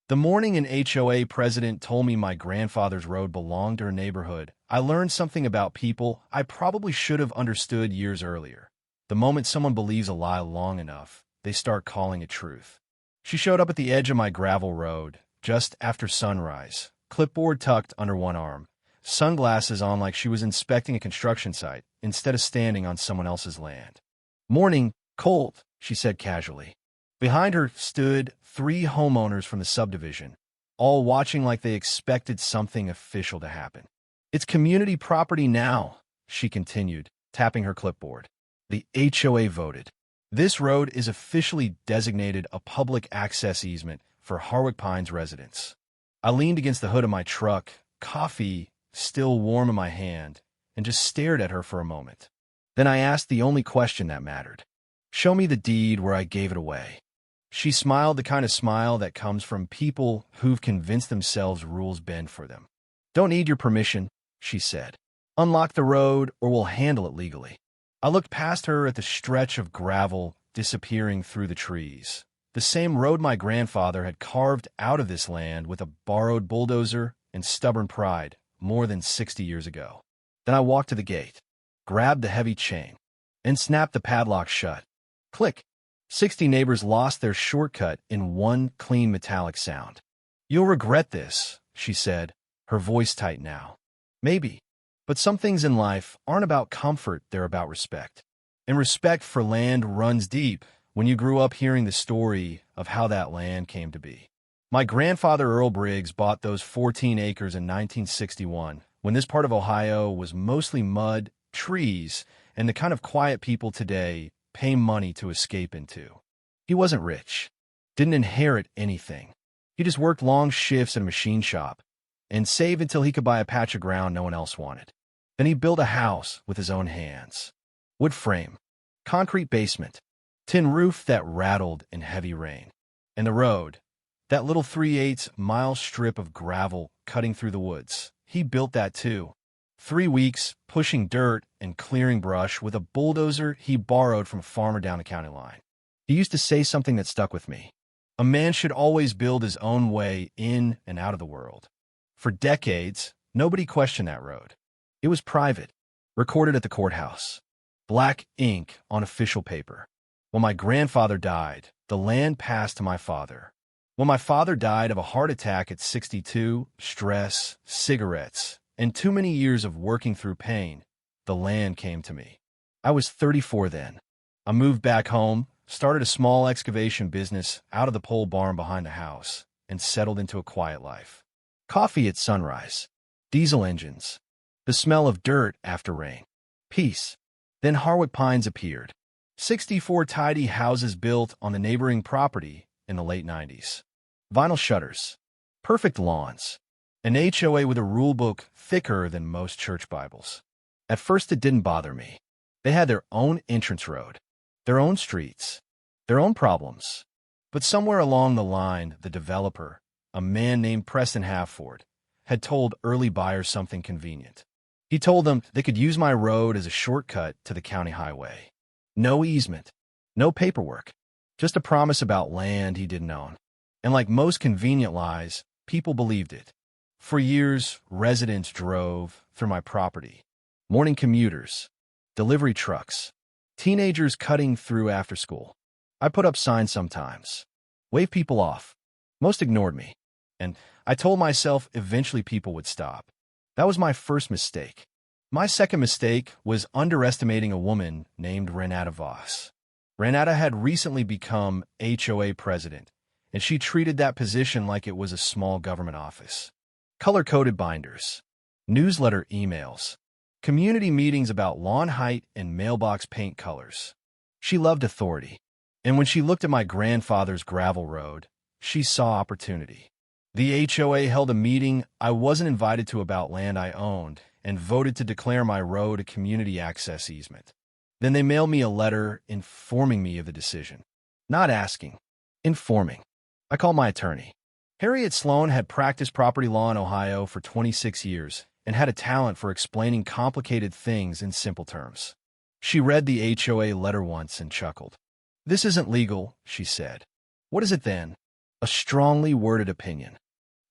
The morning an HOA president told me my grandfather's road belonged to her neighborhood, I learned something about people I probably should have understood years earlier. The moment someone believes a lie long enough, they start calling it truth. She showed up at the edge of my gravel road, just after sunrise, clipboard tucked under one arm, sunglasses on like she was inspecting a construction site instead of standing on someone else's land. "Morning, cold," she said casually. Behind her stood 3 homeowners from the subdivision, all watching like they expected something official to happen. "It's community property now," she continued, tapping her clipboard. "The HOA voted. This road is officially designated a public access easement for Harwick Pines residents." I leaned against the hood of my truck, coffee still warm in my hand, and just stared at her for a moment. Then I asked the only question that mattered. "Show me the deed where I gave it away." She smiled the kind of smile that comes from people who've convinced themselves rules bend for them. "Don't need your permission," she said. "Unlock the road or we'll handle it legally." I looked past her at the stretch of gravel disappearing through the trees. The same road my grandfather had carved out of this land with a borrowed bulldozer and stubborn pride more than 60 years ago. Then I walked to the gate, grabbed the heavy chain, and snapped the padlock shut. Click. 60 neighbors lost their shortcut in one clean metallic sound. "You'll regret this," she said, her voice tight now. "Maybe. But some things in life aren't about comfort, they're about respect. And respect for land runs deep when you grew up hearing the story of how that land came to be." My grandfather Earl Briggs bought those 14 acres in 1961 when this part of Ohio was mostly mud, trees, and the kind of quiet people today pay money to escape into. He wasn't rich, didn't inherit anything. He just worked long shifts in a machine shop and saved until he could buy a patch of ground no one else wanted. Then he built a house with his own hands. Wood frame, concrete basement, tin roof that rattled in heavy rain. And the road, that little 3/8-mile strip of gravel cutting through the woods, he built that too. 3 weeks pushing dirt and clearing brush with a bulldozer he borrowed from a farmer down the county line. He used to say something that stuck with me. A man should always build his own way in and out of the world. For decades, nobody questioned that road. It was private, recorded at the courthouse. Black ink on official paper. When my grandfather died, the land passed to my father. When my father died of a heart attack at 62, stress, cigarettes, and too many years of working through pain, the land came to me. I was 34 then. I moved back home, started a small excavation business out of the pole barn behind the house, and settled into a quiet life. Coffee at sunrise, diesel engines, the smell of dirt after rain, peace. Then Harwick Pines appeared. 64 tidy houses built on the neighboring property in the late 90s. Vinyl shutters, perfect lawns, an HOA with a rulebook thicker than most church Bibles. At first it didn't bother me. They had their own entrance road, their own streets, their own problems. But somewhere along the line, the developer, a man named Preston Halford, had told early buyers something convenient. He told them they could use my road as a shortcut to the county highway. No easement, no paperwork, just a promise about land he didn't own. And like most convenient lies, people believed it. For years, residents drove through my property. Morning commuters, delivery trucks, teenagers cutting through after school. I put up signs sometimes, waved people off. Most ignored me, and I told myself eventually people would stop. That was my first mistake. My second mistake was underestimating a woman named Renata Voss. Renata had recently become HOA president, and she treated that position like it was a small government office. Color-coded binders, newsletter emails, community meetings about lawn height and mailbox paint colors. She loved authority, and when she looked at my grandfather's gravel road, she saw opportunity. The HOA held a meeting I wasn't invited to about land I owned and voted to declare my road a community access easement. Then they mailed me a letter informing me of the decision. Not asking, informing. I called my attorney. Harriet Sloan had practiced property law in Ohio for 26 years and had a talent for explaining complicated things in simple terms. She read the HOA letter once and chuckled. "This isn't legal," she said. "What is it then?" A strongly worded opinion.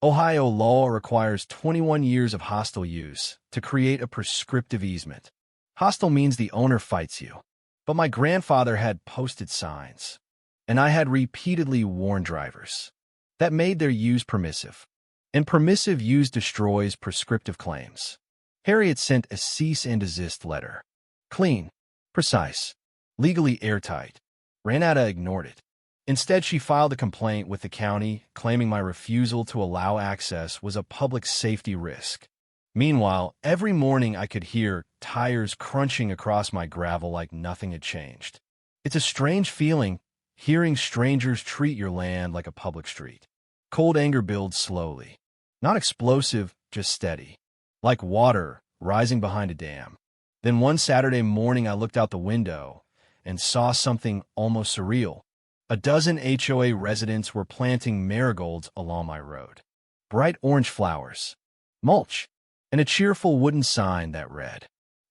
Ohio law requires 21 years of hostile use to create a prescriptive easement. Hostile means the owner fights you. But my grandfather had posted signs, and I had repeatedly warned drivers. That made their use permissive. And permissive use destroys prescriptive claims. Harriet sent a cease and desist letter. Clean, precise, legally airtight. Ranata ignored it. Instead, she filed a complaint with the county, claiming my refusal to allow access was a public safety risk. Meanwhile, every morning I could hear tires crunching across my gravel like nothing had changed. It's a strange feeling, hearing strangers treat your land like a public street. Cold anger builds slowly. Not explosive, just steady. Like water rising behind a dam. Then one Saturday morning I looked out the window and saw something almost surreal. A dozen HOA residents were planting marigolds along my road. Bright orange flowers, mulch, and a cheerful wooden sign that read,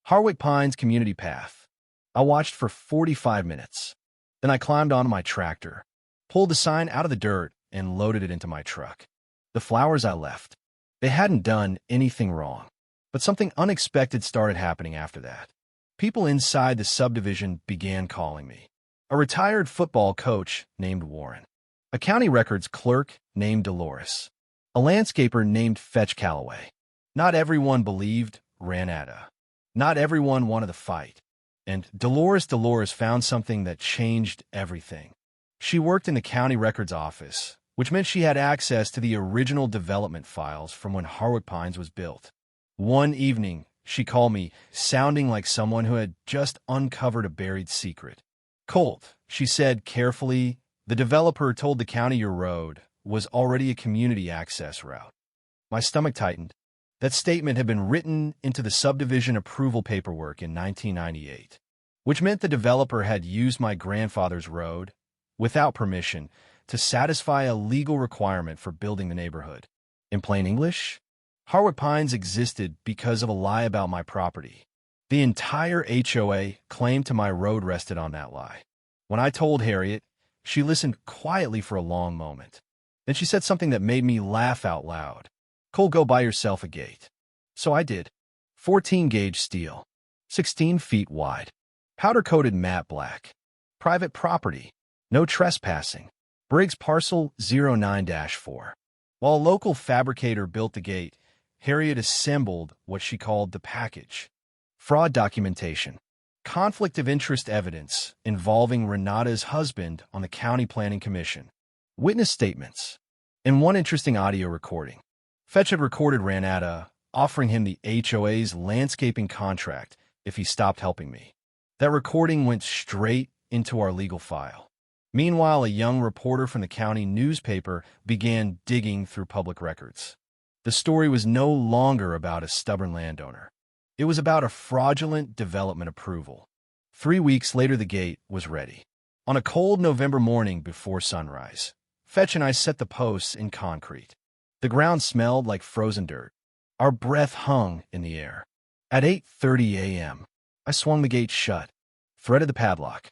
Harwick Pines Community Path. I watched for 45 minutes. Then I climbed onto my tractor, pulled the sign out of the dirt, and loaded it into my truck. The flowers I left. They hadn't done anything wrong. But something unexpected started happening after that. People inside the subdivision began calling me. A retired football coach named Warren. A county records clerk named Dolores. A landscaper named Fetch Calloway. Not everyone believed Ranata. Not everyone wanted to fight. And Dolores found something that changed everything. She worked in the county records office, which meant she had access to the original development files from when Harwick Pines was built. One evening, she called me, sounding like someone who had just uncovered a buried secret. Colt, she said carefully, the developer told the county your road was already a community access route. My stomach tightened. That statement had been written into the subdivision approval paperwork in 1998, which meant the developer had used my grandfather's road, without permission, to satisfy a legal requirement for building the neighborhood. In plain English, Harwick Pines existed because of a lie about my property. The entire HOA claim to my road rested on that lie. When I told Harriet, she listened quietly for a long moment. Then she said something that made me laugh out loud. Cole, go buy yourself a gate. So I did. 14-gauge steel. 16 feet wide. Powder-coated matte black. Private property. No trespassing. Briggs Parcel 09-4. While a local fabricator built the gate, Harriet assembled what she called the package. Fraud documentation. Conflict of interest evidence involving Renata's husband on the County Planning Commission. Witness statements. In one interesting audio recording, Fetch had recorded Ranata offering him the HOA's landscaping contract if he stopped helping me. That recording went straight into our legal file. Meanwhile, a young reporter from the county newspaper began digging through public records. The story was no longer about a stubborn landowner. It was about a fraudulent development approval. 3 weeks later, the gate was ready. On a cold November morning before sunrise, Fetch and I set the posts in concrete. The ground smelled like frozen dirt. Our breath hung in the air. At 8:30 a.m., I swung the gate shut, threaded the padlock,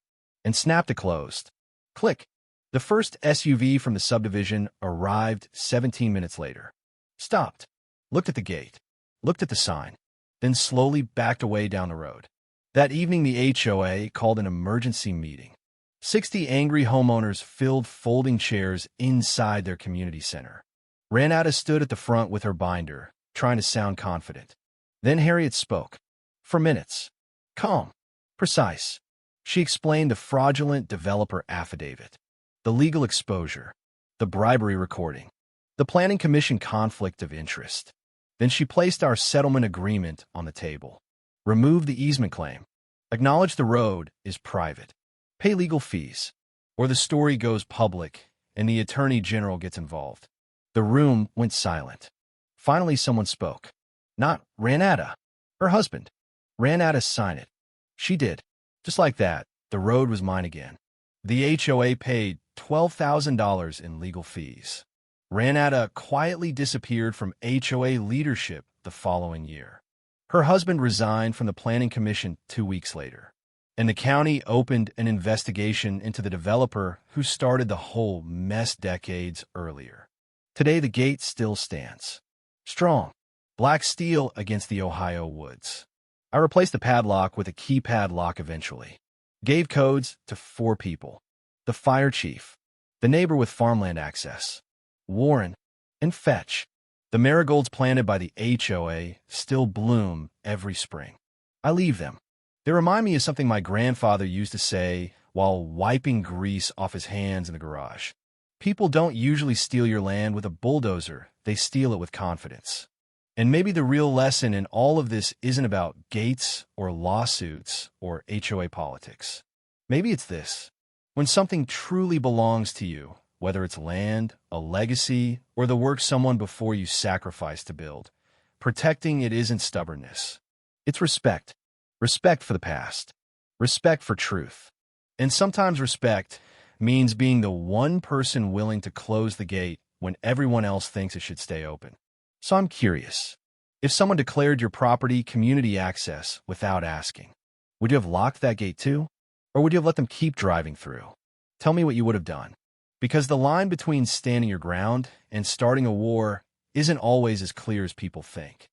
and snapped it closed. Click. The first SUV from the subdivision arrived 17 minutes later. Stopped, looked at the gate, looked at the sign, then slowly backed away down the road. That evening, the HOA called an emergency meeting. 60 angry homeowners filled folding chairs inside their community center. Ranata stood at the front with her binder, trying to sound confident. Then Harriet spoke. For minutes. Calm. Precise. She explained the fraudulent developer affidavit, the legal exposure, the bribery recording, the planning commission conflict of interest. Then she placed our settlement agreement on the table. Remove the easement claim. Acknowledge the road is private. Pay legal fees, or the story goes public and the attorney general gets involved. The room went silent. Finally, someone spoke. Not Ranata. Her husband. Ranata signed it. She did. Just like that, the road was mine again. The HOA paid $12,000 in legal fees. Ranata quietly disappeared from HOA leadership the following year. Her husband resigned from the Planning Commission 2 weeks later. and the county opened an investigation into the developer who started the whole mess decades earlier. Today, the gate still stands. Strong, black steel against the Ohio woods. I replaced the padlock with a keypad lock eventually. Gave codes to 4 people. The fire chief, the neighbor with farmland access, Warren, and Fetch. The marigolds planted by the HOA still bloom every spring. I leave them. They remind me of something my grandfather used to say while wiping grease off his hands in the garage. People don't usually steal your land with a bulldozer. They steal it with confidence. And maybe the real lesson in all of this isn't about gates or lawsuits or HOA politics. Maybe it's this. When something truly belongs to you, whether it's land, a legacy, or the work someone before you sacrificed to build, protecting it isn't stubbornness. It's respect. Respect for the past. Respect for truth. And sometimes respect means being the one person willing to close the gate when everyone else thinks it should stay open. So I'm curious. If someone declared your property community access without asking, would you have locked that gate too? Or would you have let them keep driving through? Tell me what you would have done. Because the line between standing your ground and starting a war isn't always as clear as people think.